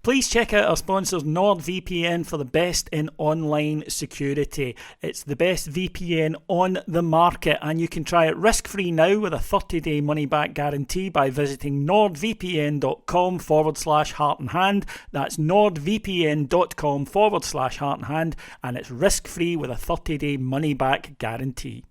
Please check out our sponsors NordVPN for the best in online security. It's the best VPN on the market, and you can try it risk-free now with a 30-day money-back guarantee by visiting nordvpn.com/heartandhand. That's nordvpn.com/heartandhand, and it's risk-free with a 30-day money-back guarantee.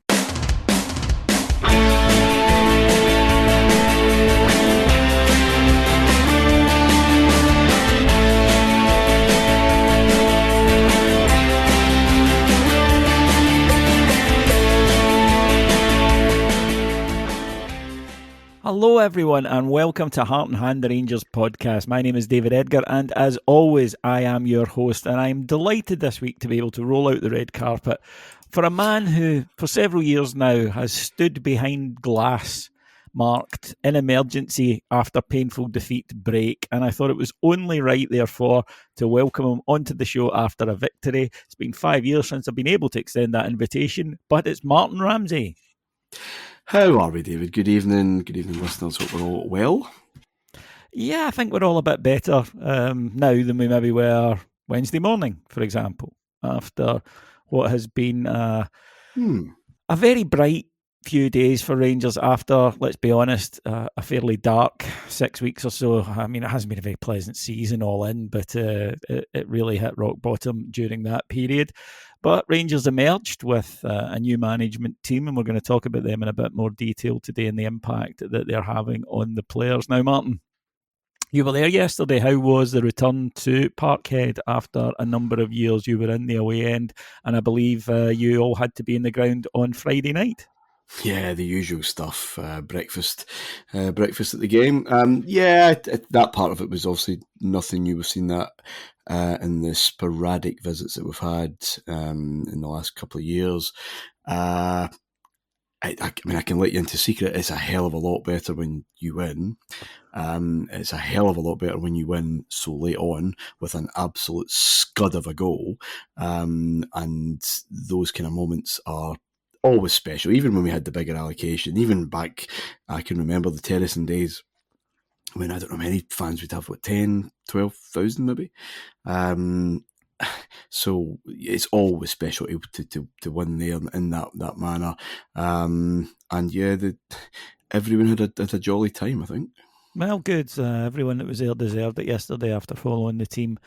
Hello everyone and welcome to Heart and Hand, the Rangers podcast. My name is David Edgar and as always I am your host, and I'm delighted this week to be able to roll out the red carpet for a man who for several years now has stood behind glass marked in emergency after painful defeat break, and I thought it was only right therefore to welcome him onto the show after a victory. It's been 5 years since I've been able to extend that invitation, but it's Martyn Ramsey. How are we, David? Good evening, listeners. Hope we're all well. Yeah, I think we're all a bit better now than we maybe were Wednesday morning, for example, after what has been a very bright few days for Rangers after, let's be honest, a fairly dark 6 weeks or so. I mean, it hasn't been a very pleasant season all in, but it really hit rock bottom during that period. But Rangers emerged with a new management team, and we're going to talk about them in a bit more detail today and the impact that they're having on the players. Now, Martyn, you were there yesterday. How was the return to Parkhead after a number of years? You were in the away end, and I believe you all had to be in the ground on Friday night. Yeah, the usual stuff. Breakfast at the game. That part of it was obviously nothing new. We've seen that in the sporadic visits that we've had in the last couple of years. I mean, I can let you into a secret. It's a hell of a lot better when you win. It's a hell of a lot better when you win so late on with an absolute scud of a goal. And those kind of moments are always special, even when we had the bigger allocation. Even back, I can remember the Terracing days. I mean, I don't know how many fans we'd have, 10, 12,000 maybe. So it's always special to win there in that manner. And yeah, everyone had a jolly time, I think. Well, good. Everyone that was there deserved it yesterday after following the team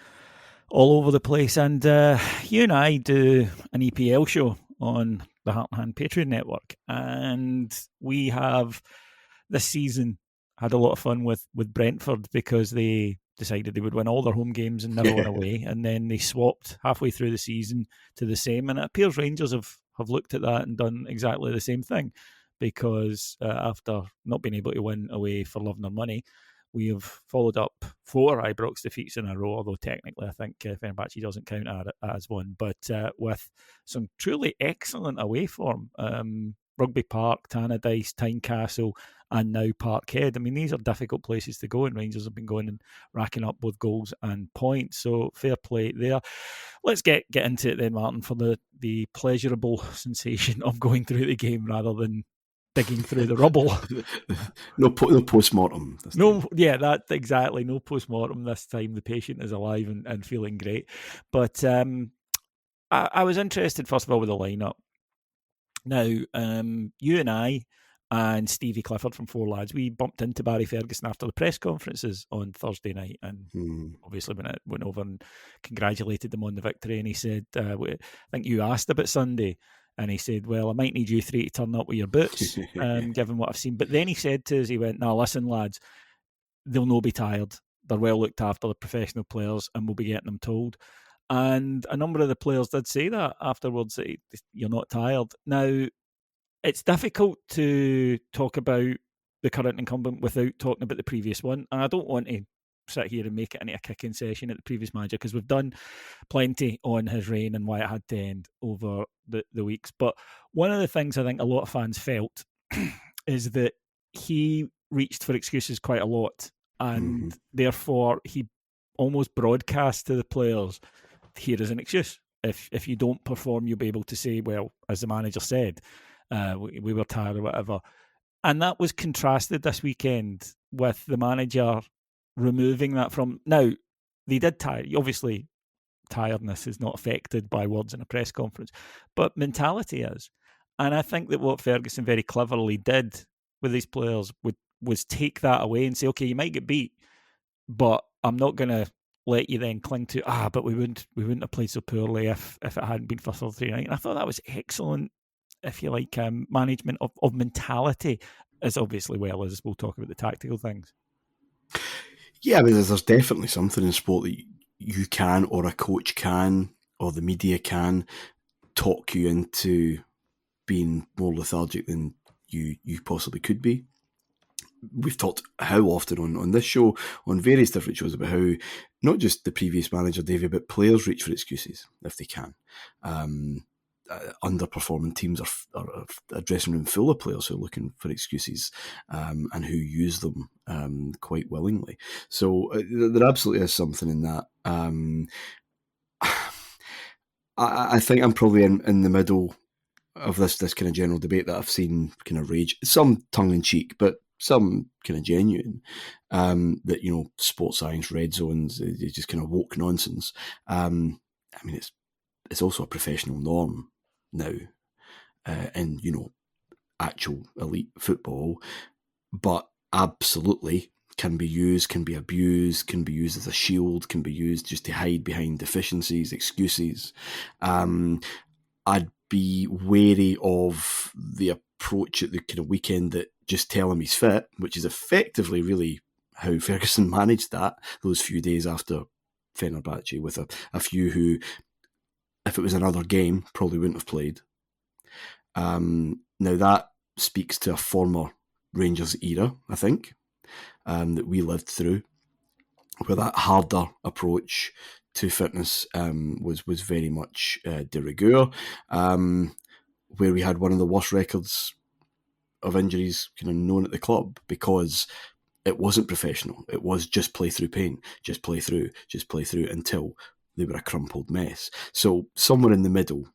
all over the place. And you and I do an EPL show on the Heart and Hand Patreon network, and we have this season had a lot of fun with Brentford because they decided they would win all their home games and never win away, and then they swapped halfway through the season to the same, and it appears Rangers have looked at that and done exactly the same thing, because after not being able to win away for love nor money, we have followed up 4 Ibrox defeats in a row, although technically I think Fenerbahce doesn't count as one, but with some truly excellent away form. Rugby Park, Tannadice, Tynecastle, and now Parkhead. I mean, these are difficult places to go, and Rangers have been going and racking up both goals and points, so fair play there. Let's get into it then, Martyn, for the pleasurable sensation of going through the game rather than digging through the rubble. No post-mortem. That exactly. No post-mortem this time. The patient is alive and feeling great. But I was interested, first of all, with the lineup. Now, you and I and Stevie Clifford from Four Lads, we bumped into Barry Ferguson after the press conferences on Thursday night, and obviously went over and congratulated them on the victory. And he said, I think you asked about Sunday, and he said, well, I might need you 3 to turn up with your boots, given what I've seen. But then he said to us, he went, "Now listen, lads, they'll no be tired. They're well looked after, they're professional players, and we'll be getting them told." And a number of the players did say that afterwards, that you're not tired. Now, it's difficult to talk about the current incumbent without talking about the previous one. And I don't want to sit here and make it into a kicking session at the previous manager, because we've done plenty on his reign and why it had to end over the weeks. But one of the things I think a lot of fans felt is that he reached for excuses quite a lot. And therefore, he almost broadcast to the players, here is an excuse. If you don't perform, you'll be able to say, well, as the manager said, we were tired or whatever. And that was contrasted this weekend with the manager removing that from... Now, they did tire. Obviously, tiredness is not affected by words in a press conference, but mentality is. And I think that what Ferguson very cleverly did with these players was take that away and say, okay, you might get beat, but I'm not going to let you then cling to but we wouldn't have played so poorly if it hadn't been for Thursday night. And I thought that was excellent, if you like, management of mentality, as obviously well as we'll talk about the tactical things. Yeah, I mean, there's definitely something in sport that you can, or a coach can, or the media can talk you into being more lethargic than you possibly could be. We've talked how often on this show, on various different shows, about how not just the previous manager, Davey, but players reach for excuses if they can. Underperforming teams are a dressing room full of players who are looking for excuses and who use them quite willingly. So there absolutely is something in that. I think I'm probably in the middle of this kind of general debate that I've seen kind of rage, some tongue in cheek, but some kind of genuine, that, sports science, red zones, it's just kind of woke nonsense. I mean, it's also a professional norm now, in, actual elite football, but absolutely can be used, can be abused, can be used as a shield, can be used just to hide behind deficiencies, excuses. I'd be wary of the approach at the kind of weekend that just tell him he's fit, which is effectively really how Ferguson managed that those few days after Fenerbahce, with a few who, if it was another game, probably wouldn't have played. Now that speaks to a former Rangers era, I think, that we lived through, where that harder approach to fitness was very much de rigueur, where we had one of the worst records of injuries kind of known at the club, because it wasn't professional. It was just play through pain, just play through until they were a crumpled mess. So somewhere in the middle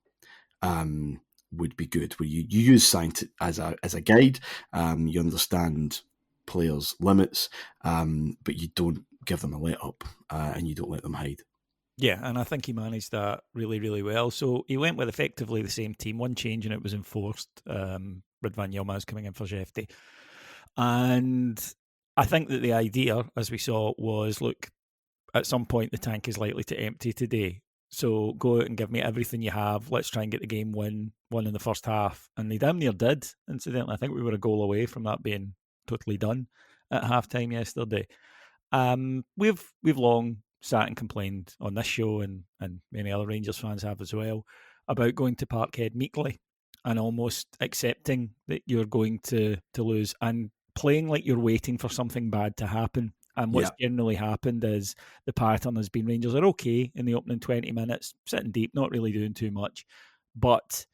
would be good, where you use science as a guide, you understand players' limits, but you don't give them a let up, and you don't let them hide. Yeah, and I think he managed that really, really well. So he went with effectively the same team. One change and it was enforced. Ridvan Yilmaz coming in for Jefty. And I think that the idea, as we saw, was look, at some point the tank is likely to empty today. So go out and give me everything you have. Let's try and get the game won in the first half. And they damn near did, incidentally. I think we were a goal away from that being totally done at halftime yesterday. We've long sat and complained on this show, and many other Rangers fans have as well, about going to Parkhead meekly and almost accepting that you're going to lose and playing like you're waiting for something bad to happen. And what's Yeah. generally happened is the pattern has been Rangers are okay in the opening 20 minutes, sitting deep, not really doing too much. But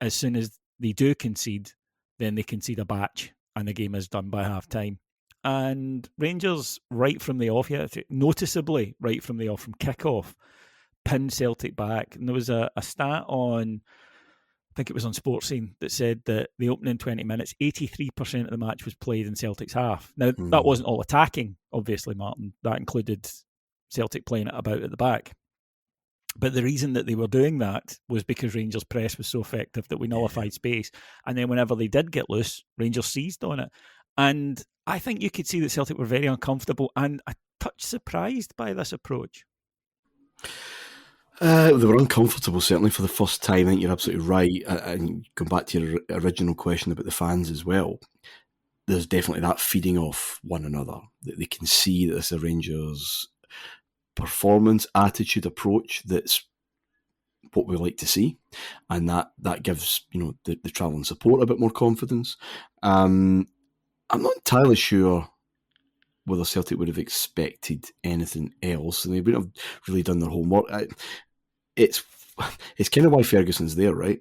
as soon as they do concede, then they concede a batch and the game is done by half time. And Rangers, right from the off, noticeably right from the off, from kick-off, pinned Celtic back. And there was a stat on, I think it was on Sports Scene, that said that the opening 20 minutes, 83% of the match was played in Celtic's half. Now, that wasn't all attacking, obviously, Martin. That included Celtic playing it about at the back. But the reason that they were doing that was because Rangers' press was so effective that we nullified space. And then whenever they did get loose, Rangers seized on it. And I think you could see that Celtic were very uncomfortable and a touch surprised by this approach. They were uncomfortable, certainly, for the first time. I think you're absolutely right. And going back to your original question about the fans as well, there's definitely that feeding off one another. That they can see that this is a Rangers performance, attitude, approach that's what we like to see, and that gives the travelling support a bit more confidence. I'm not entirely sure whether Celtic would have expected anything else, and they wouldn't have really done their homework. It's kind of why Ferguson's there, right?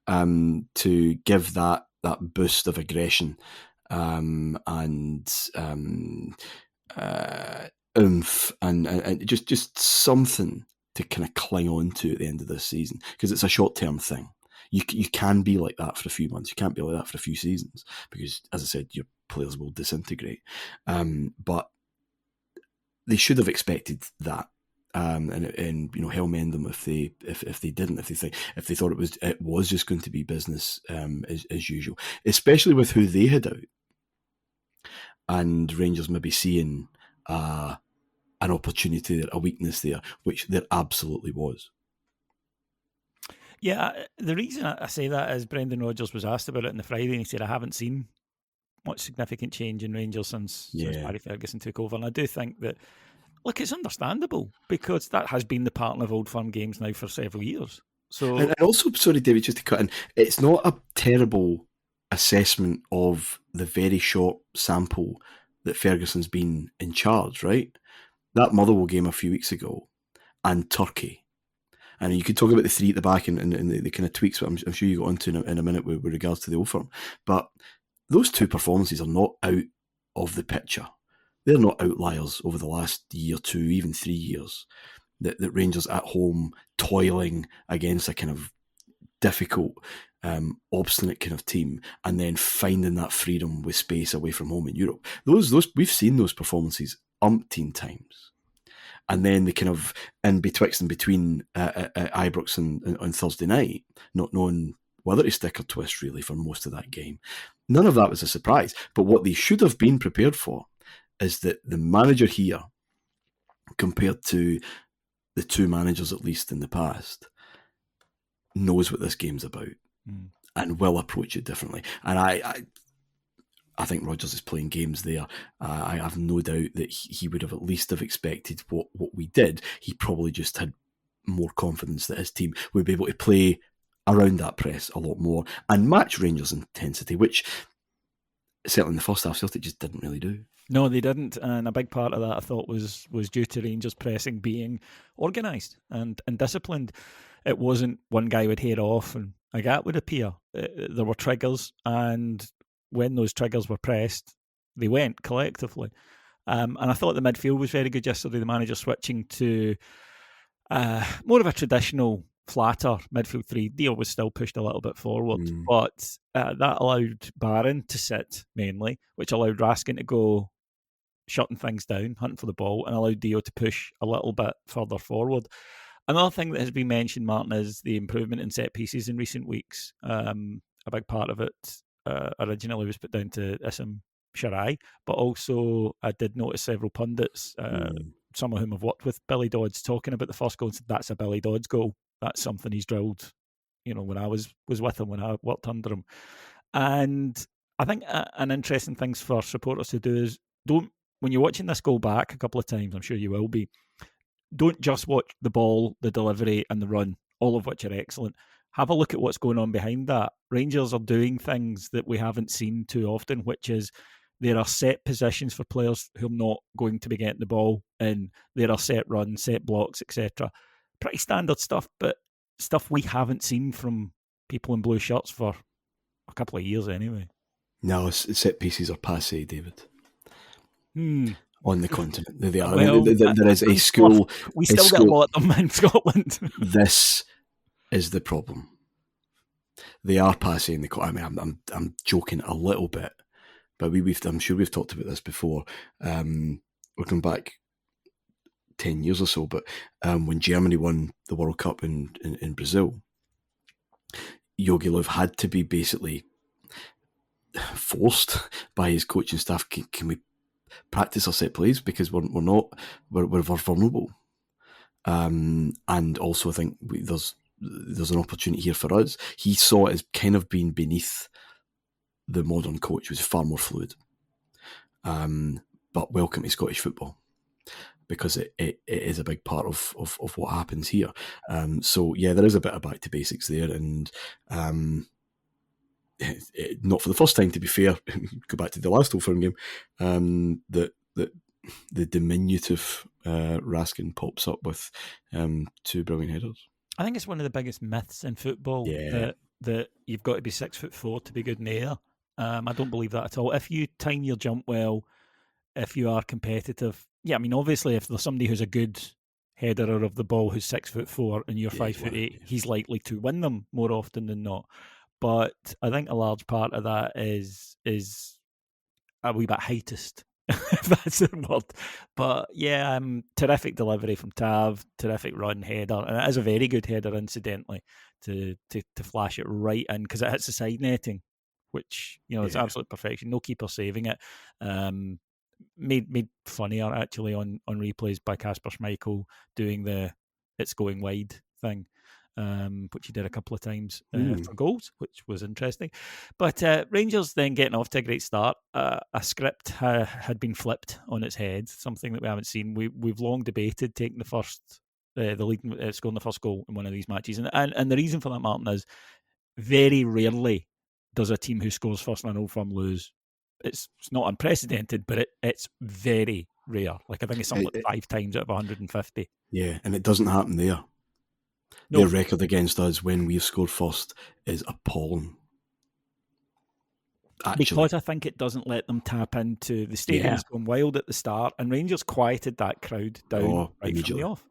To give that boost of aggression, and oomph, and just something to kind of cling on to at the end of this season, because it's a short term thing. You can be like that for a few months. You can't be like that for a few seasons, because, as I said, your players will disintegrate. But they should have expected that. And hell mend them if they didn't, if they thought it was just going to be business as usual, especially with who they had out, and Rangers maybe seeing an opportunity there, a weakness there, which there absolutely was. Yeah, the reason I say that is Brendan Rodgers was asked about it on the Friday, and he said, "I haven't seen much significant change in Rangers since Yeah. Barry Ferguson took over." And I do think that, look, it's understandable because that has been the pattern of Old Firm games now for several years. So, And also, sorry, David, just to cut in, it's not a terrible assessment of the very short sample that Ferguson's been in charge, right? That Motherwell game a few weeks ago and Turkey. And you could talk about the three at the back and the kind of tweaks, but I'm sure you got onto in a minute with regards to the Old Firm. But those two performances are not out of the picture. They're not outliers over the last year, 2, even 3 years. That Rangers at home toiling against a kind of difficult, obstinate kind of team, and then finding that freedom with space away from home in Europe. Those we've seen those performances umpteen times. And then the kind of in betwixt and between Ibrox and on Thursday night, not knowing whether to stick or twist really for most of that game. None of that was a surprise. But what they should have been prepared for is that the manager here, compared to the two managers at least in the past, knows what this game's about and will approach it differently. And I think Rodgers is playing games there. I have no doubt that he would have at least have expected what we did. He probably just had more confidence that his team would be able to play around that press a lot more and match Rangers' intensity, which certainly in the first half Celtic just didn't really do. no, they didn't, and a big part of that I thought was due to Rangers pressing being organised and disciplined. It wasn't one guy would head off and a gap would appear. There were triggers, and when those triggers were pressed, they went collectively. And I thought the midfield was very good yesterday. The manager switching to more of a traditional, flatter midfield three. Dio was still pushed a little bit forward, but that allowed Barron to sit mainly, which allowed Raskin to go shutting things down, hunting for the ball, and allowed Dio to push a little bit further forward. Another thing that has been mentioned, Martyn, is the improvement in set pieces in recent weeks. A big part of it originally was put down to Issam Sharai, but also I did notice several pundits, some of whom have worked with Billy Dodds, talking about the first goal and said that's a Billy Dodds goal. That's something he's drilled, when I was with him, when I worked under him. And I think an interesting thing for supporters to do is when you're watching this goal back a couple of times, I'm sure you will be, don't just watch the ball, the delivery, and the run, all of which are excellent. Have a look at what's going on behind that. Rangers are doing things that we haven't seen too often, which is there are set positions for players who are not going to be getting the ball in. There are set runs, set blocks, etc. Pretty standard stuff, but stuff we haven't seen from people in blue shirts for a couple of years anyway. No, set pieces are passé, David. On the continent, they are. Well, there is a school. We still get a lot of them in Scotland. This is the problem. They are passé in the. I mean, I'm joking a little bit, but I'm sure we've talked about this before. We're going back 10 years or so, but when Germany won the World Cup in Brazil, Jogi Löw had to be basically forced by his coaching staff. Can we practice our set plays, because we're vulnerable, and also I think there's an opportunity here for us. He saw it as kind of being beneath the modern coach, who's far more fluid. But welcome to Scottish football, because it is a big part of what happens here. So yeah, there is a bit of back to basics there, and not for the first time, to be fair. Go back to the last Old Firm game, that the diminutive Raskin pops up with two brilliant headers. I think it's one of the biggest myths in football that you've got to be 6'4" to be good in the air. I don't believe that at all. If you time your jump well, if you are competitive, yeah, I mean, obviously, if there's somebody who's a good header of the ball who's 6'4" and you're 5'8", he's likely to win them more often than not. But I think a large part of that is a wee bit heightist if that's the word. But yeah, terrific delivery from Tav, terrific run header, and it is a very good header, incidentally, to flash it right in because it hits the side netting, which it's Yeah. absolute perfection. No keeper saving it. Um, made funnier actually on replays by Kasper Schmeichel doing the "it's going wide" thing, which he did a couple of times for goals, which was interesting. But Rangers then getting off to a great start. A script had been flipped on its head, something that we haven't seen. We've long debated taking the lead, scoring the first goal in one of these matches, and the reason for that, Martin, is very rarely does a team who scores first in an Old Firm lose. It's not unprecedented, but it's very rare. Like I think it's something It, like 5 times out of 150. yeah, and it doesn't happen there. Their No, record against us when we've scored first is appalling. Actually, because I think it doesn't let them tap into the yeah. stadium's going wild at the start, and Rangers quieted that crowd down Oh, right from the immediately. off.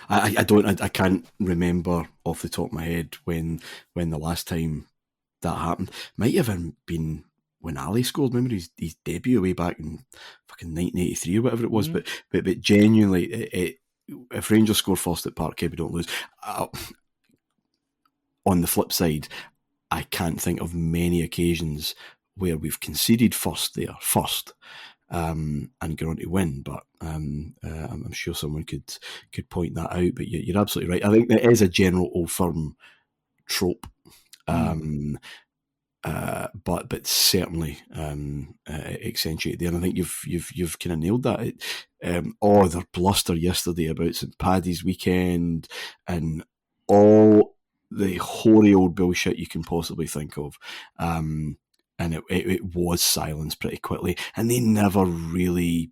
I can't remember off the top of my head when the last time that happened. Might have been when Ali scored. Remember his debut way back in fucking 1983 or whatever it was. Mm. But genuinely, if Rangers score first at Parkhead, we don't lose. On the flip side, I can't think of many occasions where we've conceded first, and gone on to win. But I'm sure someone could point that out. But you're absolutely right. I think there is a general Old Firm trope. Mm. But certainly accentuated there. And I think you've kind of nailed that. Their bluster yesterday about St Paddy's weekend and all the hoary old bullshit you can possibly think of. And it was silenced pretty quickly, and they never really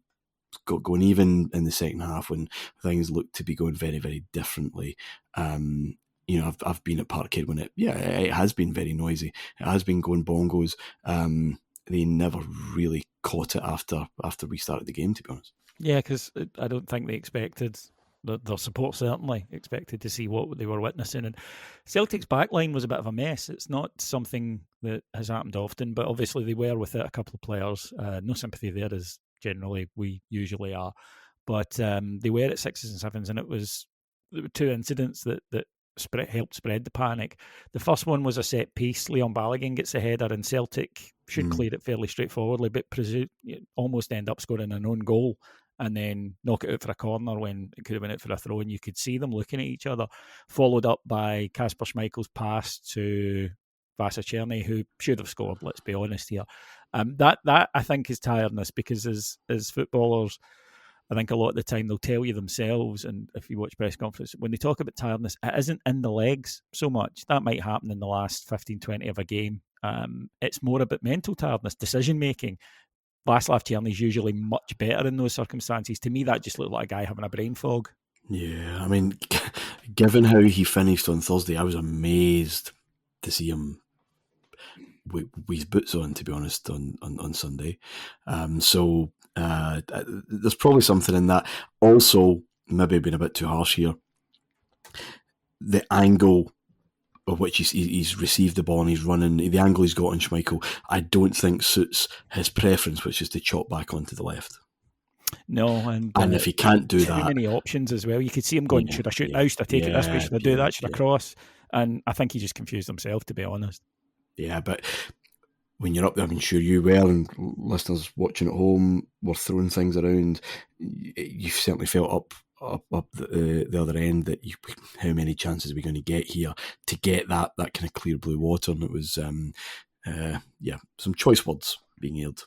got going, even in the second half when things looked to be going very, very differently. I've been at Parkhead when it has been very noisy. It has been going bongos. They never really caught it after we started the game, to be honest. Yeah, because I don't think they expected, their support certainly expected to see what they were witnessing. And Celtic's backline was a bit of a mess. It's not something that has happened often, but obviously they were without a couple of players. No sympathy there, as generally we usually are. But they were at sixes and sevens, and there were two incidents that helped spread the panic. The first one was a set piece. Leon Balogun gets a header, and Celtic should clear it fairly straightforwardly, but almost end up scoring an own goal and then knock it out for a corner when it could have been out for a throw, and you could see them looking at each other, followed up by Kasper Schmeichel's pass to Vasa Cherny, who should have scored, let's be honest here. That I think is tiredness, because as footballers, I think a lot of the time they'll tell you themselves, and if you watch press conference, when they talk about tiredness, it isn't in the legs so much. That might happen in the last 15, 20 of a game. It's more about mental tiredness, decision making. Václav Černý is usually much better in those circumstances. To me, that just looked like a guy having a brain fog. Yeah, I mean, given how he finished on Thursday, I was amazed to see him with his boots on, to be honest, on Sunday. So there's probably something in that. Also, maybe being a bit too harsh here, the angle of which he's received the ball and he's running, the angle he's got on Schmeichel, I don't think suits his preference, which is to chop back onto the left. No, and if he can't do too that, many options as well. You could see him going, should I shoot now? Should I take it this way? Should I do that? Should I cross? And I think he just confused himself, to be honest. Yeah, but when you're up there, I'm sure you will, and listeners watching at home were throwing things around, you've certainly felt up the other end that how many chances are we going to get here to get that kind of clear blue water. And it was some choice words being aired.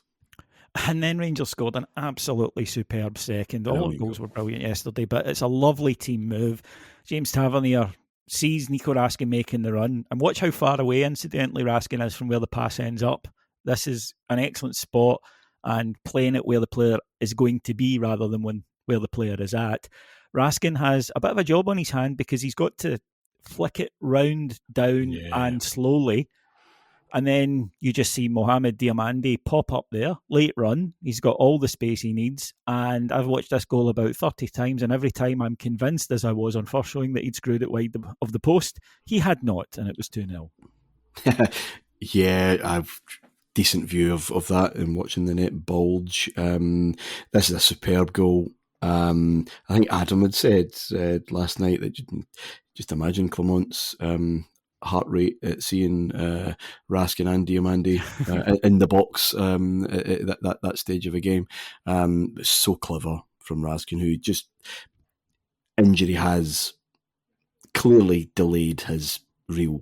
And then Rangers scored an absolutely superb second. All the goals were brilliant yesterday, but it's a lovely team move. James Tavernier sees Nico Raskin making the run, and watch how far away, incidentally, Raskin is from where the pass ends up. This is an excellent spot, and playing it where the player is going to be rather than where the player is at. Raskin has a bit of a job on his hand, because he's got to flick it round, down, and slowly. And then you just see Mohamed Diamandi pop up there, late run. He's got all the space he needs. And I've watched this goal about 30 times, and every time I'm convinced, as I was on first showing, that he'd screwed it wide of the post. He had not, and it was 2-0. Yeah, decent view of that and watching the net bulge. This is a superb goal. I think Adam had said last night that just imagine Clement's heart rate at seeing Raskin and Diomande in the box at that stage of a game. It's so clever from Raskin, who just injury has clearly delayed his real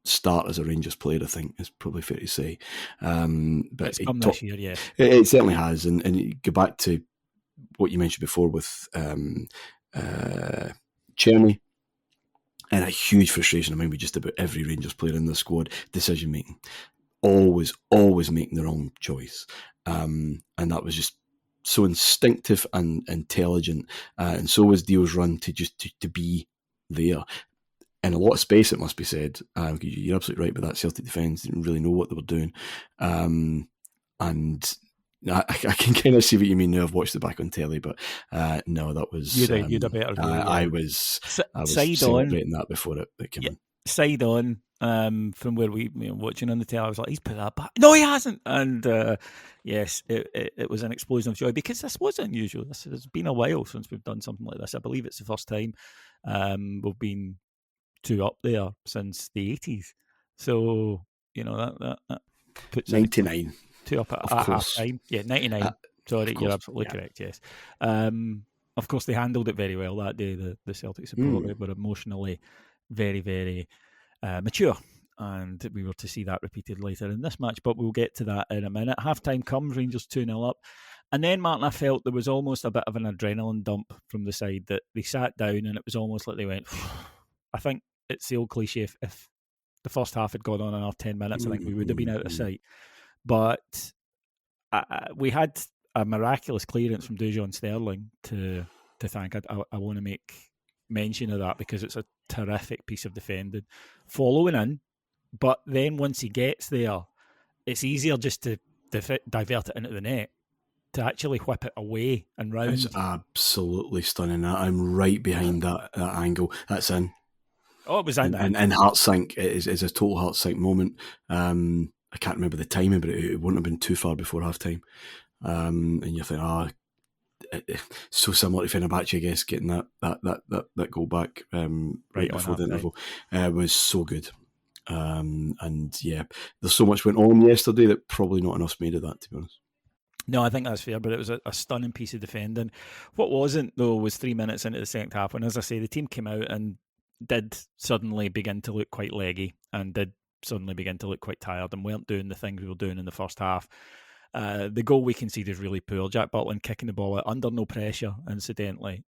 start as a Rangers player, I think is probably fair to say. But it's come this year, yes. It certainly has. And you go back to what you mentioned before with Czerny, and a huge frustration of mine with just about every Rangers player in the squad, decision making. Always making the wrong choice. And that was just so instinctive and intelligent. And so was Dio's run to be there. In a lot of space, it must be said. You're absolutely right, but that Celtic defence didn't really know what they were doing. And I can kind of see what you mean now. I've watched it back on telly, but no, that was you'd a better view. I was celebrating that before it came in. Side on, from where we watching on the telly, I was like, he's put that back. No, he hasn't. And yes, it was an explosion of joy because this was unusual. This has been a while since we've done something like this. I believe it's the first time we've been two up there since the 80s. So, that puts 99. Two up at half time. Yeah, 99. Sorry, you're absolutely correct, yes. Of course, they handled it very well that day, the Celtic supporters were emotionally very, very mature. And we were to see that repeated later in this match, but we'll get to that in a minute. Half time comes, Rangers 2-0 up. And then, Martin, I felt there was almost a bit of an adrenaline dump from the side that they sat down and it was almost like they went, I think it's the old cliche, if the first half had gone on another 10 minutes, I think we would have been out of sight. But we had a miraculous clearance from Dujon Sterling to thank. I want to make mention of that because it's a terrific piece of defending. Following in, but then once he gets there, it's easier just to divert it into the net. To actually whip it away and round. It's absolutely stunning. I'm right behind that angle. That's in. Oh, it was in. And heart sink is a total heart sink moment. I can't remember the timing, but it wouldn't have been too far before half time. And you think, so similar to Fenerbahce, I guess, getting that goal back right before the interval was so good. And yeah, there's so much went on yesterday that probably not enough's made of that, to be honest. No, I think that's fair, but it was a stunning piece of defending. What wasn't, though, was 3 minutes into the second half, and as I say, the team came out and did suddenly begin to look quite leggy and did suddenly begin to look quite tired and weren't doing the things we were doing in the first half. The goal we conceded really poor. Jack Butland kicking the ball out under no pressure, incidentally,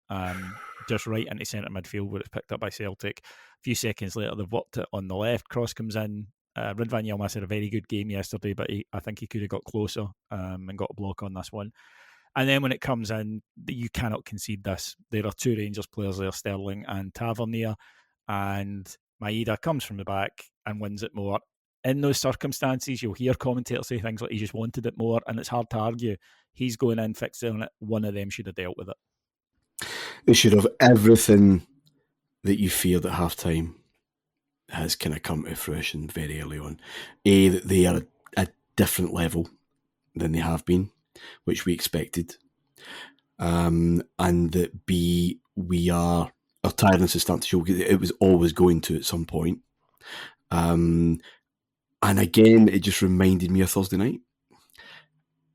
just right into centre midfield where it's picked up by Celtic. A few seconds later, they've worked it on the left. Cross comes in. Ridvan Yilmaz had a very good game yesterday, but I think he could have got closer and got a block on this one. And then when it comes in, you cannot concede this. There are two Rangers players there, Sterling and Tavernier, and Maeda comes from the back and wins it more. In those circumstances, you'll hear commentators say things like he just wanted it more, and it's hard to argue. He's going in, fixing it. One of them should have dealt with it. They should have everything that you feared at half-time has kind of come to fruition very early on. A, that they are a different level than they have been, which we expected. And that B, our tiredness is starting to show. It was always going to at some point. And again, it just reminded me of Thursday night.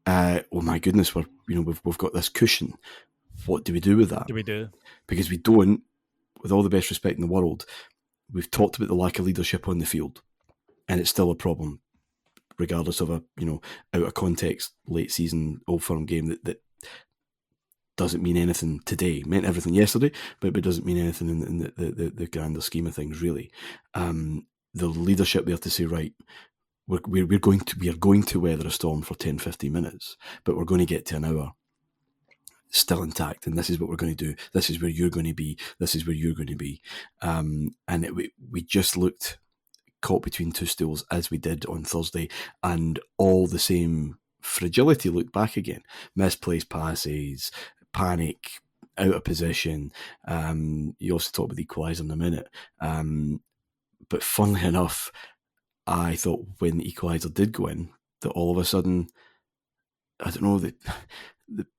Oh my goodness, we've got this cushion. What do we do with that? Because we don't, with all the best respect in the world, we've talked about the lack of leadership on the field, and it's still a problem, regardless of a out of context late season Old Firm game that doesn't mean anything today. It meant everything yesterday, but it doesn't mean anything in the grander scheme of things, really. The leadership there to say, right, we're going to weather a storm for 10-15 minutes, but we're going to get to an hour still intact, and this is what we're going to do. This is where you're going to be. This is where you're going to be. And we just looked caught between two stools as we did on Thursday, and all the same fragility looked back again. Misplaced passes, panic, out of position. You also talk about the equaliser in a minute. But funnily enough, I thought when the equaliser did go in, that all of a sudden, I don't know, the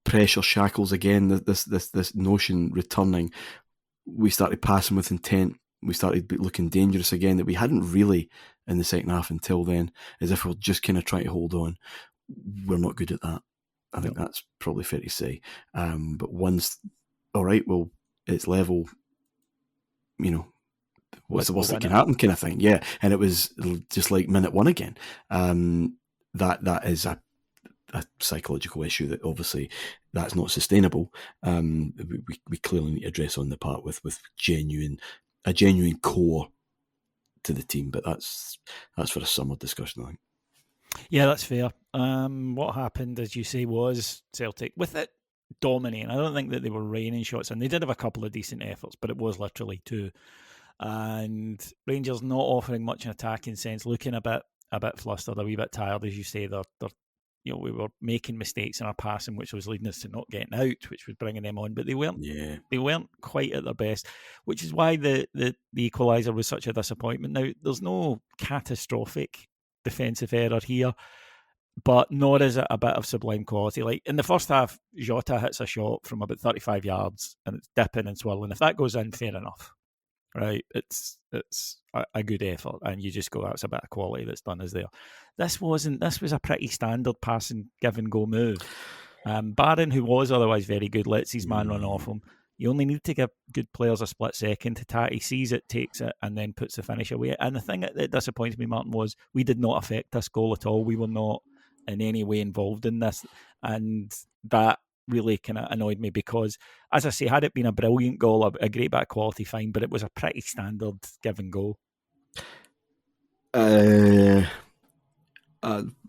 pressure shackles again, this notion returning. We started passing with intent. We started looking dangerous again that we hadn't really in the second half until then, as if we're just kind of trying to hold on. We're not good at that. I think that's probably fair to say. But once, all right, well, it's level, you know, what's the worst that can happen kind of thing. Yeah. And it was just like minute one again. That is a psychological issue that obviously that's not sustainable. We clearly need to address on the part with a genuine core to the team, but that's for a summer discussion, I think. Yeah, that's fair. What happened, as you say, was Celtic with it dominating. I don't think that they were raining shots, and they did have a couple of decent efforts, but it was literally two. And Rangers not offering much in attacking sense, looking a bit flustered, a wee bit tired, as you say. They're we were making mistakes in our passing, which was leading us to not getting out, which was bringing them on. But they weren't. Yeah. They weren't quite at their best, which is why the equaliser was such a disappointment. Now, there's no catastrophic defensive error here, but nor is it a bit of sublime quality. Like in the first half, Jota hits a shot from about 35 yards and it's dipping and swirling. If that goes in, fair enough. Right, it's a good effort, and you just go, that's a bit of quality that's done is there. This wasn't. This was a pretty standard pass and give and go move. Barron, who was otherwise very good, lets his man run off him. You only need to give good players a split second to tack. He sees it, takes it, and then puts the finish away. And the thing that disappointed me, Martyn, was we did not affect this goal at all. We were not in any way involved in this, and that really kind of annoyed me because, as I say, had it been a brilliant goal, a great bit of quality, fine, but it was a pretty standard give and go. Well,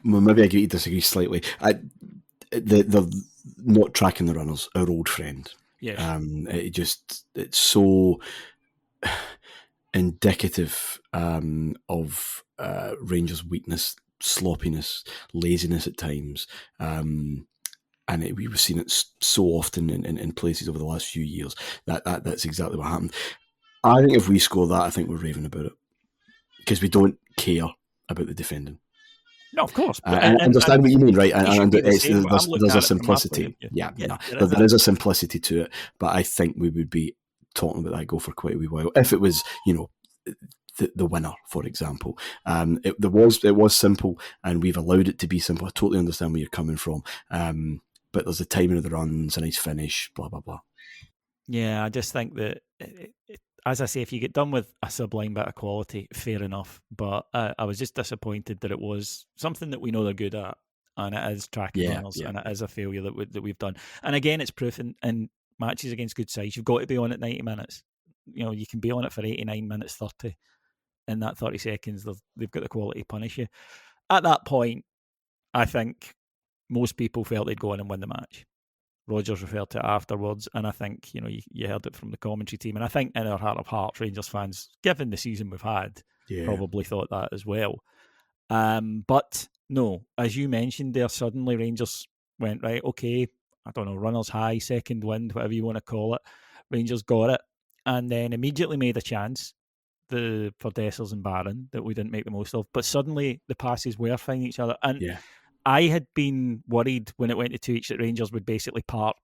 maybe I agree to disagree slightly. They're not tracking the runners, our old friend. Yeah. It's so indicative of Rangers' weakness, sloppiness, laziness at times. And we've seen it so often in places over the last few years. That's exactly what happened. I think if we score that, I think we're raving about it because we don't care about the defending. No, of course. I understand what you mean, right? And there's a simplicity. There is a simplicity to it, but I think we would be talking about that goal for quite a wee while if it was, the winner, for example. It was simple, and we've allowed it to be simple. I totally understand where you're coming from. But there's the timing of the runs, a nice finish, blah, blah, blah. Yeah, I just think that, as I say, if you get done with a sublime bit of quality, fair enough. But I was just disappointed that it was something that we know they're good at, and it is tracking runners, and it is a failure that we've done. And again, it's proof in matches against good sides. You've got to be on at 90 minutes. You can be on it for 89 minutes, 30. In that 30 seconds, they've got the quality to punish you. At that point, I think most people felt they'd go in and win the match. Rodgers referred to it afterwards, and I think you heard it from the commentary team, and I think in our heart of hearts, Rangers fans, given the season we've had, probably thought that as well. But no, as you mentioned there, suddenly Rangers went, right, okay, I don't know, runners high, second wind, whatever you want to call it. Rangers got it, and then immediately made a chance for Dessers and Barron that we didn't make the most of. But suddenly the passes were finding each other, and I had been worried when it went to 2 each that Rangers would basically park,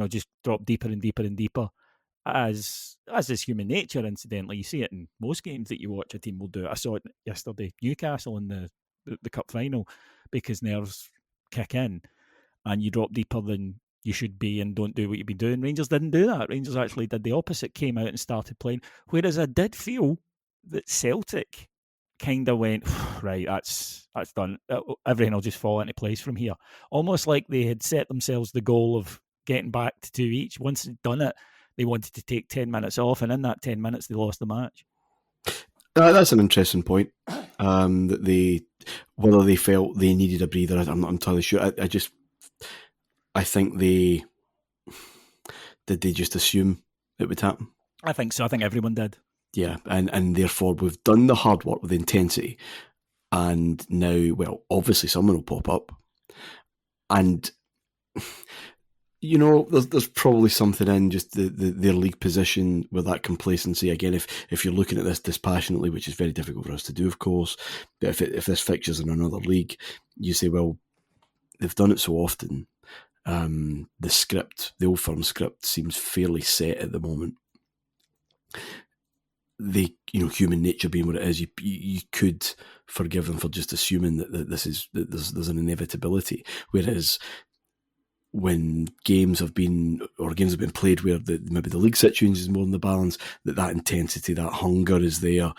just drop deeper and deeper and deeper, as is human nature, incidentally. You see it in most games that you watch, a team will do it. I saw it yesterday, Newcastle in the cup final, because nerves kick in and you drop deeper than you should be and don't do what you've been doing. Rangers didn't do that. Rangers actually did the opposite, came out and started playing. Whereas I did feel that Celtic kind of went, right, that's done. Everything will just fall into place from here. Almost like they had set themselves the goal of getting back to 2 each. Once they'd done it, they wanted to take 10 minutes off, and in that 10 minutes, they lost the match. That's an interesting point. That whether they felt they needed a breather, I'm not entirely sure. I think did they just assume it would happen? I think so. I think everyone did. Yeah, and therefore we've done the hard work with intensity, and now, well, obviously someone will pop up, and there's probably something in just their league position with that complacency. Again, if you're looking at this dispassionately, which is very difficult for us to do, of course, but if this fixture's in another league, you say, well, they've done it so often. The Old Firm script seems fairly set at the moment. Human nature being what it is, you could forgive them for just assuming that there's an inevitability. Whereas when games have been played where maybe the league situation is more in the balance, that intensity, that hunger is there,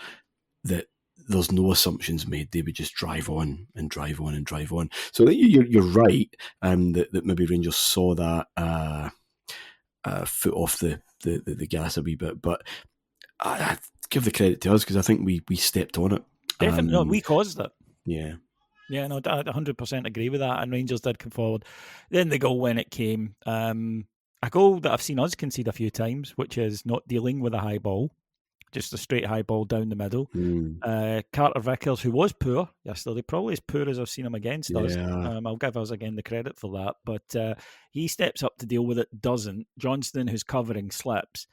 that there's no assumptions made. They would just drive on and drive on and drive on. So I think you're right, that maybe Rangers saw that foot off the gas a wee bit, but I give the credit to us because I think we stepped on it. Definitely, no, we caused it. Yeah. Yeah, no, I 100% agree with that. And Rangers did come forward. Then the goal when it came, a goal that I've seen us concede a few times, which is not dealing with a high ball, just a straight high ball down the middle. Carter Vickers, who was poor yesterday, probably as poor as I've seen him against us. I'll give us again the credit for that. But he steps up to deal with it, doesn't. Johnston, who's covering, slips.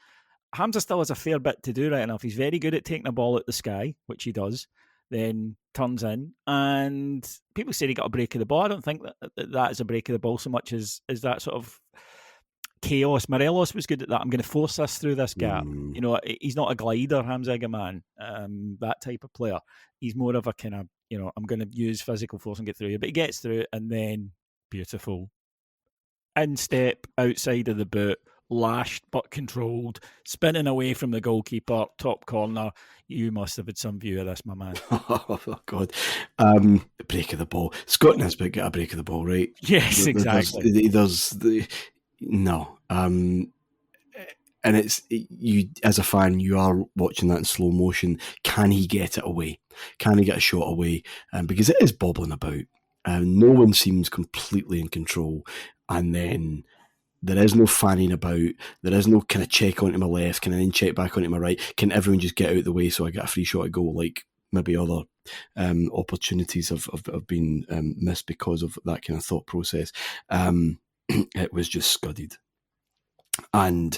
Hamza still has a fair bit to do, right enough. He's very good at taking a ball at the sky, which he does, then turns in. And people say he got a break of the ball. I don't think that is a break of the ball so much as that sort of chaos. Morelos was good at that. I'm going to force us through this gap. He's not a glider, Hamza Gaman, that type of player. He's more of a kind of, I'm going to use physical force and get through you. But he gets through it, and then beautiful instep outside of the boot, lashed but controlled, spinning away from the goalkeeper, top corner. You must have had some view of this, my man. Oh, God. The break of the ball. Scott Nisbet got a break of the ball, right? Yes, exactly. No. And it's you as a fan, you are watching that in slow motion. Can he get it away? Can he get a shot away? Because it is bobbling about. No one seems completely in control. And then there is no fanning about. There is no kind of check onto my left, can I then check back onto my right? Can everyone just get out of the way so I get a free shot at goal? Like maybe other opportunities have been missed because of that kind of thought process. It was just scudded. And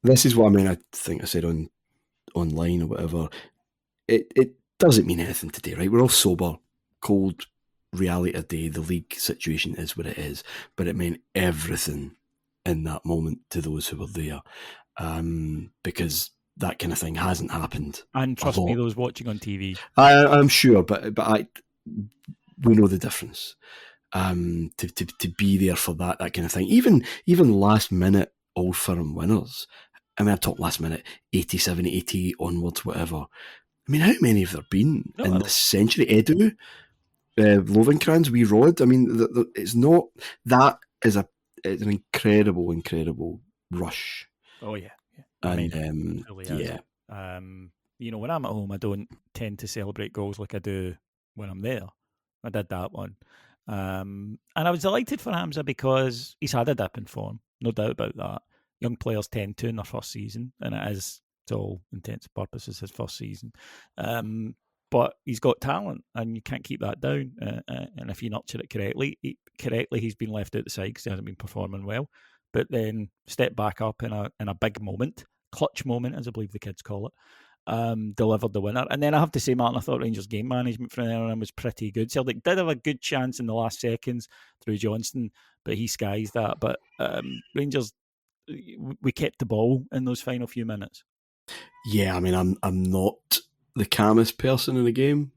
this is what I think I said online or whatever. It doesn't mean anything today, right? We're all sober, cold reality today. The league situation is what it is, but it meant everything in that moment to those who were there, because that kind of thing hasn't happened. And trust me, those watching on TV, I'm sure, but we know the difference. To be there for that kind of thing, even last minute Old Firm winners. I mean, I talk last minute, 87, 88 onwards, whatever. I mean, how many have there been in this century? Edu, Lovenkrands, Wee Rod. I mean, it's not that is it's an incredible rush. Oh yeah. I mean, it really is. Yeah. When I'm at home, I don't tend to celebrate goals like I do when I'm there. I did that one. And I was delighted for Hamza because he's had a dip in form, no doubt about that. Young players tend to in their first season, and it is, to all intents and purposes, his first season. But he's got talent, and you can't keep that down. And if you nurture it correctly, he's been left out the side because he hasn't been performing well. But then step back up in a big moment, clutch moment, as I believe the kids call it. Delivered the winner. And then I have to say, Martyn, I thought Rangers' game management from there on was pretty good. Celtic did have a good chance in the last seconds through Johnston, but he skies that. But Rangers, we kept the ball in those final few minutes. Yeah, I mean, I'm not the calmest person in the game,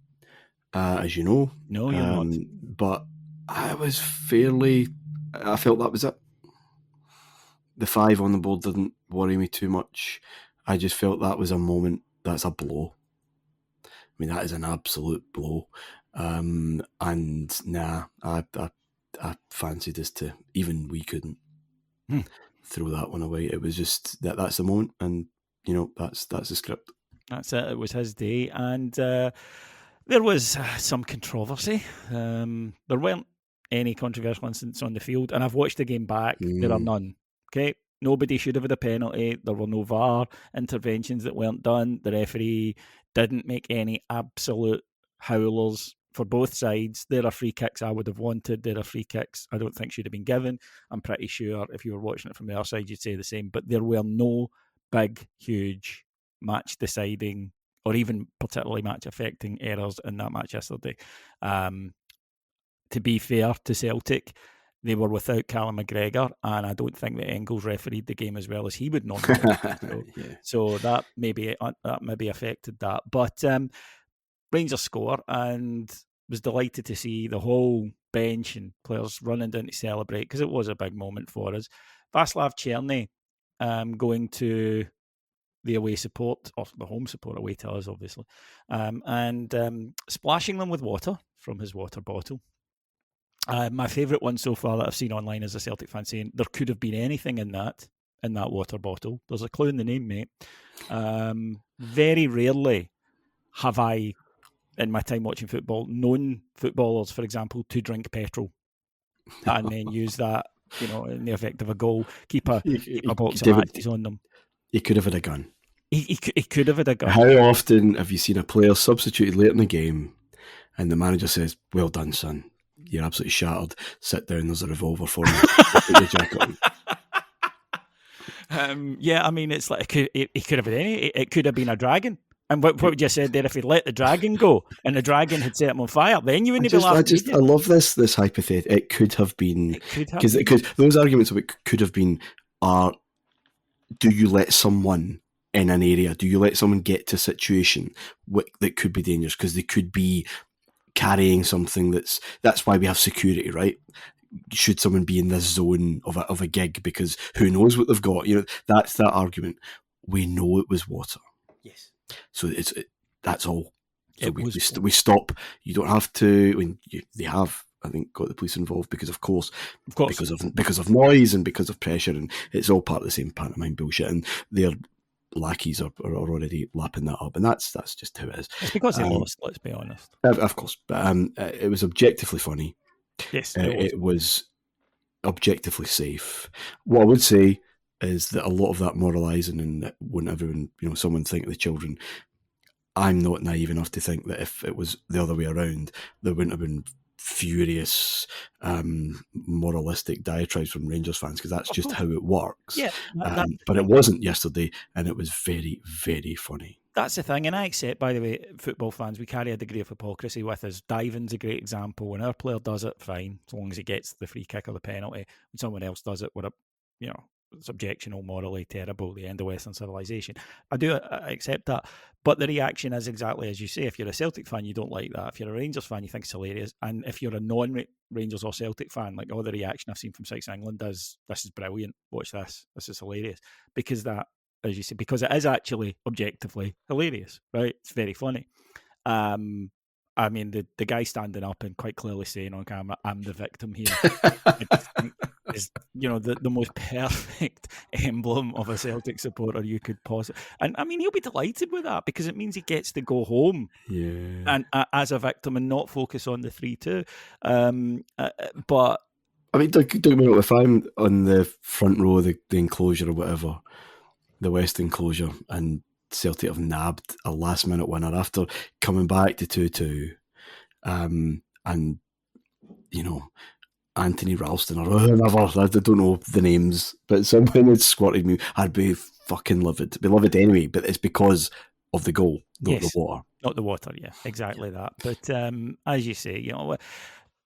as you know. No, you're not. But I felt that was it. The 5 on the board didn't worry me too much. I just felt that was a moment that's a blow. I mean, that is an absolute blow. And nah, I fancied us to, even we couldn't throw that one away. It was just that's the moment, and that's the script. That's it. It was his day, and there was some controversy. There weren't any controversial incidents on the field, and I've watched the game back. There are none. Okay, nobody should have had a penalty. There were no VAR interventions that weren't done. The referee didn't make any absolute howlers for both sides. There are free kicks I would have wanted. There are free kicks I don't think should have been given. I'm pretty sure if you were watching it from the other side, you'd say the same. But there were no big, huge, match deciding or even particularly match affecting errors in that match yesterday. To be fair to Celtic, they were without Callum McGregor, and I don't think that Engels refereed the game as well as he would normally. Yeah. So that maybe affected that. But Rangers score, and was delighted to see the whole bench and players running down to celebrate because it was a big moment for us. Václav Černý going to the away support, or the home support away to us, obviously, and splashing them with water from his water bottle. My favourite one so far that I've seen online is a Celtic fan saying there could have been anything in that water bottle. There's a clue in the name, mate. Very rarely have I, in my time watching football, known footballers, for example, to drink petrol and then use that, in the effect of a goal. Keep a box of matches on them. He could have had a gun. He could have had a gun. How often have you seen a player substituted late in the game and the manager says, "Well done, son. You're absolutely shattered. Sit down, there's a revolver for you. Put your jacket on." Yeah, I mean, it's like it could have been any. It could have been a dragon. And what you said there, if he'd let the dragon go and the dragon had set him on fire, then you wouldn't be laughing. I love this hypothetical. It could have been, because those arguments of it could have been are, do you let someone in an area, do you let someone get to a situation that could be dangerous because they could be carrying something that's why we have security, right? Should someone be in this zone of a gig because who knows what they've got? That's that argument. We know it was water. Yes. So that's all. So we stop. You don't have to. I mean, they have, I think, got the police involved because of course, because of noise and because of pressure, and it's all part of the same pantomime bullshit. And their lackeys are already lapping that up, and that's just how it is. It's because they lost. Let's be honest. Of course, but it was objectively funny. Yes, it was objectively safe. What I would say is that a lot of that moralising and wouldn't everyone, someone think of the children. I'm not naive enough to think that if it was the other way around, there wouldn't have been furious, moralistic diatribes from Rangers fans, because that's just how it works. Yeah, but it wasn't yesterday, and it was very, very funny. That's the thing, and I accept, by the way, football fans, we carry a degree of hypocrisy with us. Diving's a great example. When our player does it, fine, as long as he gets the free kick or the penalty. When someone else does it, it's objectionable, morally terrible, the end of Western civilization. I accept that. But the reaction is exactly as you say. If you're a Celtic fan, you don't like that. If you're a Rangers fan, you think it's hilarious. And if you're a non-Rangers or Celtic fan, like all the reaction I've seen from Six England is, this is brilliant, watch this, this is hilarious. Because that, as you say, because it is actually objectively hilarious, right? It's very funny. I mean, the guy standing up and quite clearly saying on camera, "I'm the victim here," is the most perfect emblem of a Celtic supporter you could possibly. And I mean, he'll be delighted with that because it means he gets to go home, and as a victim and not focus on the 3-2. But I mean, don't get me wrong. If I'm on the front row of the enclosure or whatever, the West enclosure, and Celtic have nabbed a last-minute winner after coming back to 2-2, and Anthony Ralston or whoever, I don't know the names, but someone had squatted me, I'd be fucking livid. Be livid anyway, but it's because of the goal, not the water. Not the water, yeah, exactly that. But as you say,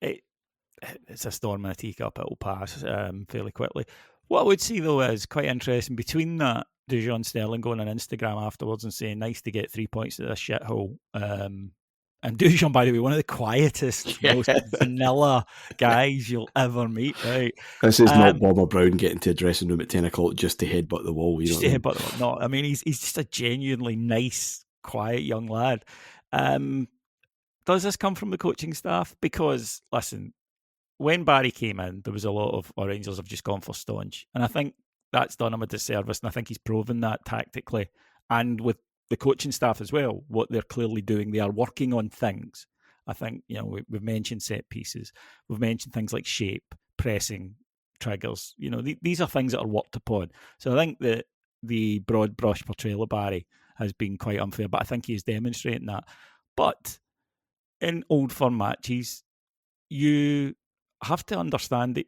it's a storm in a teacup, it'll pass fairly quickly. What I would see, though, is quite interesting between that, Dujon Sterling going on Instagram afterwards and saying, "Nice to get 3 points to this shithole." And Dujon, by the way, one of the quietest, most vanilla guys you'll ever meet, right? This is not Bobber Brown getting to a dressing room at 10 o'clock just to headbutt the wall. Just to headbutt the wall. No, I mean, he's just a genuinely nice, quiet young lad. Does this come from the coaching staff? Because, listen, when Barry came in, there was a lot of Rangers have just gone for staunch. And I think that's done him a disservice. And I think he's proven that tactically and with the coaching staff as well, what they're clearly doing. They are working on things. I think, we've mentioned set pieces. We've mentioned things like shape, pressing, triggers. These are things that are worked upon. So I think that the broad brush portrayal of Barry has been quite unfair, but I think he is demonstrating that. But in Old Firm matches, you have to understand that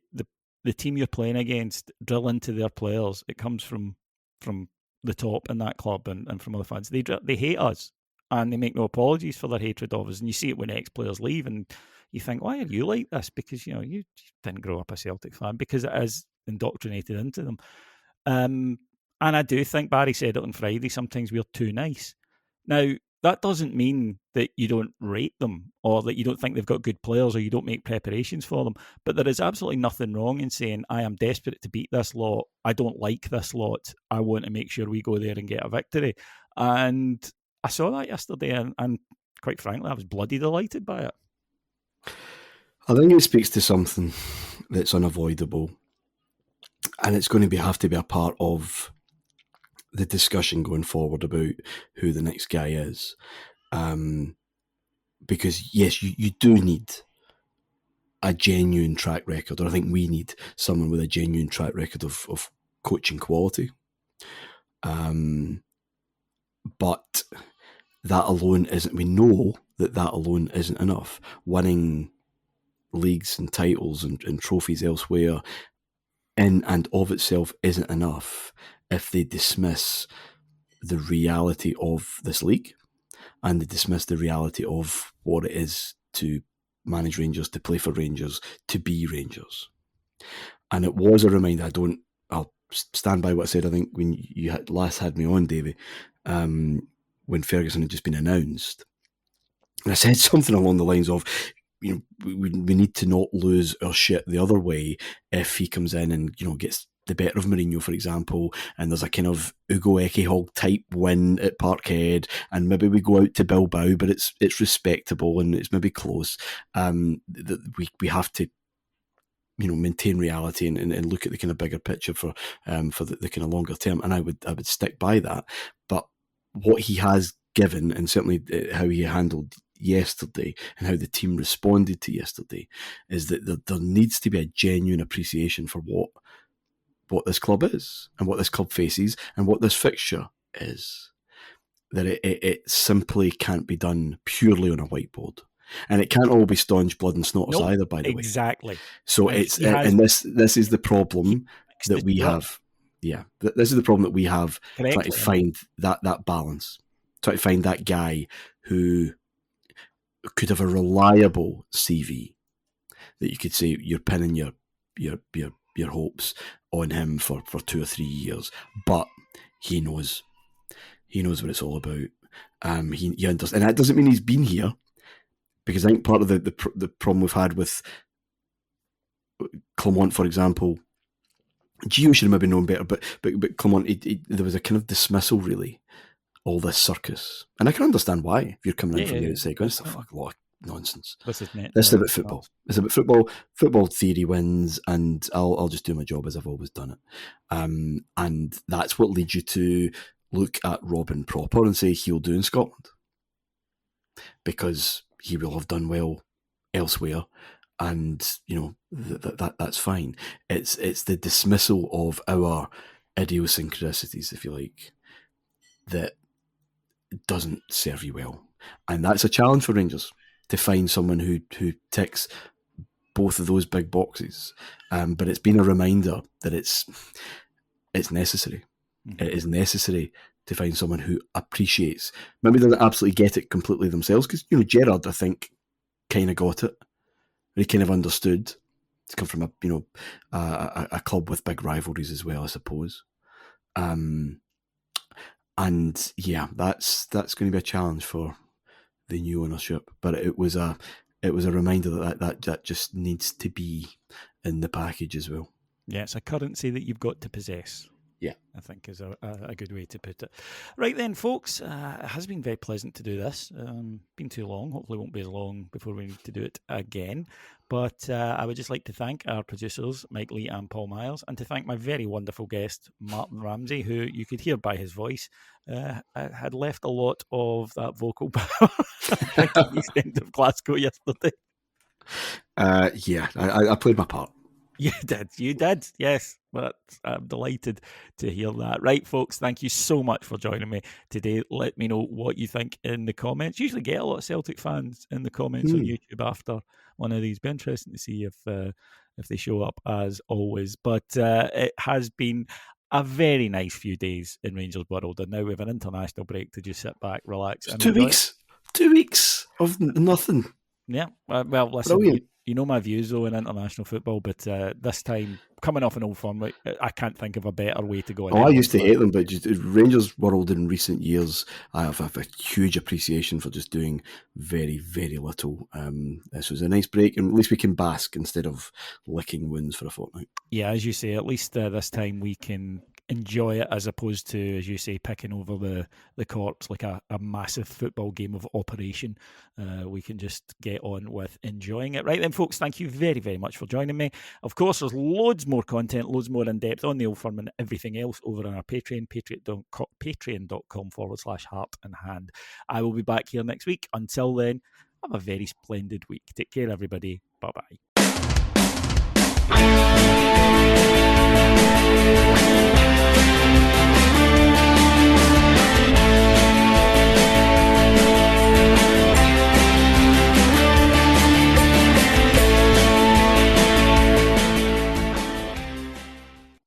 the team you're playing against drill into their players. It comes from the top in that club and from other fans. They hate us, and they make no apologies for their hatred of us. And you see it when ex-players leave, and you think, why are you like this? Because you didn't grow up a Celtic fan, because it is indoctrinated into them. And I do think Barry said it on Friday. Sometimes we're too nice. Now, that doesn't mean that you don't rate them or that you don't think they've got good players or you don't make preparations for them. But there is absolutely nothing wrong in saying, I am desperate to beat this lot. I don't like this lot. I want to make sure we go there and get a victory. And I saw that yesterday, and quite frankly, I was bloody delighted by it. I think it speaks to something that's unavoidable, and it's going to have to be a part of the discussion going forward about who the next guy is. Because, yes, you do need a genuine track record, or I think we need someone with a genuine track record of coaching quality. But that alone isn't, we know that alone isn't enough. Winning leagues and titles and trophies elsewhere in and of itself isn't enough if they dismiss the reality of this league and they dismiss the reality of what it is to manage Rangers, to play for Rangers, to be Rangers. And it was a reminder. I'll stand by what I said, I think, when you last had me on, Davey, when Ferguson had just been announced. And I said something along the lines of, we need to not lose our shit the other way if he comes in and, gets the better of Mourinho, for example, and there's a kind of Ugo Ekehog type win at Parkhead, and maybe we go out to Bilbao, but it's respectable and it's maybe close. We have to, maintain reality and look at the kind of bigger picture for the kind of longer term, and I would stick by that. But what he has given, and certainly how he handled yesterday and how the team responded to yesterday, is that there needs to be a genuine appreciation for what this club is and what this club faces and what this fixture is. That it simply can't be done purely on a whiteboard. And it can't all be staunch blood and snotters either, by the way. Exactly. So this is the problem that we have. Yeah, this is the problem that we have, trying to find that balance, trying to find that guy who could have a reliable CV that you could say you're pinning your hopes on him for 2 or 3 years, but he knows what it's all about. He understands, and that doesn't mean he's been here, because I think part of the problem we've had with Clement, for example, Gio should have maybe known better, but Clement, there was a kind of dismissal, really, all this circus, and I can understand why. If you're coming in from the outside, it's a fucking lot of nonsense. This is about football. It's about football. Football theory wins, and I'll just do my job as I've always done it. And that's what leads you to look at Robin proper and say he'll do in Scotland, because he will have done well elsewhere, and that's fine. It's the dismissal of our idiosyncrasies, if you like, that doesn't serve you well, and that's a challenge for Rangers to find someone who ticks both of those big boxes. But it's been a reminder that it's necessary. Mm-hmm. It is necessary to find someone who appreciates. Maybe doesn't absolutely get it completely themselves, because Gerrard, I think, kind of got it. He kind of understood. He's come from a club with big rivalries as well, I suppose. And yeah, that's going to be a challenge for the new ownership. But it was a reminder that just needs to be in the package as well. Yeah, it's a currency that you've got to possess. Yeah, I think is a good way to put it. Right then, folks, it has been very pleasant to do this. Been too long. Hopefully, it won't be as long before we need to do it again. But I would just like to thank our producers, Mike Lee and Paul Miles, and to thank my very wonderful guest, Martyn Ramsey, who you could hear by his voice had left a lot of that vocal power at the East End of Glasgow yesterday. Yeah, I played my part. You did. You did. Yes. But I'm delighted to hear that. Right, folks, thank you so much for joining me today. Let me know what you think in the comments. Usually get a lot of Celtic fans in the comments on Hmm. YouTube after one of these. Be interesting to see if they show up as always. But it has been a very nice few days in Rangers World, and now we have an international break to just sit back, relax, It's and two enjoy it. weeks. 2 weeks of nothing. Yeah. Well, listen, Brilliant. you know my views though in international football, but this time coming off an Old Firm, I can't think of a better way to go and Oh, I end used it. to hate them, but just Rangers World in recent years, I have a huge appreciation for just doing very, very little. This was a nice break, and at least we can bask instead of licking wounds for a fortnight. Yeah, as you say, at least this time we can enjoy it as opposed to, as you say, picking over the courts like a massive football game of operation. We can just get on with enjoying it. Right then, folks, thank you very, very much for joining me. Of course, there's loads more content, loads more in depth on the Old Firm and everything else over on our Patreon, patreon.com/heart and hand. I will be back here next week. Until then, have a very splendid week. Take care, everybody. Bye bye.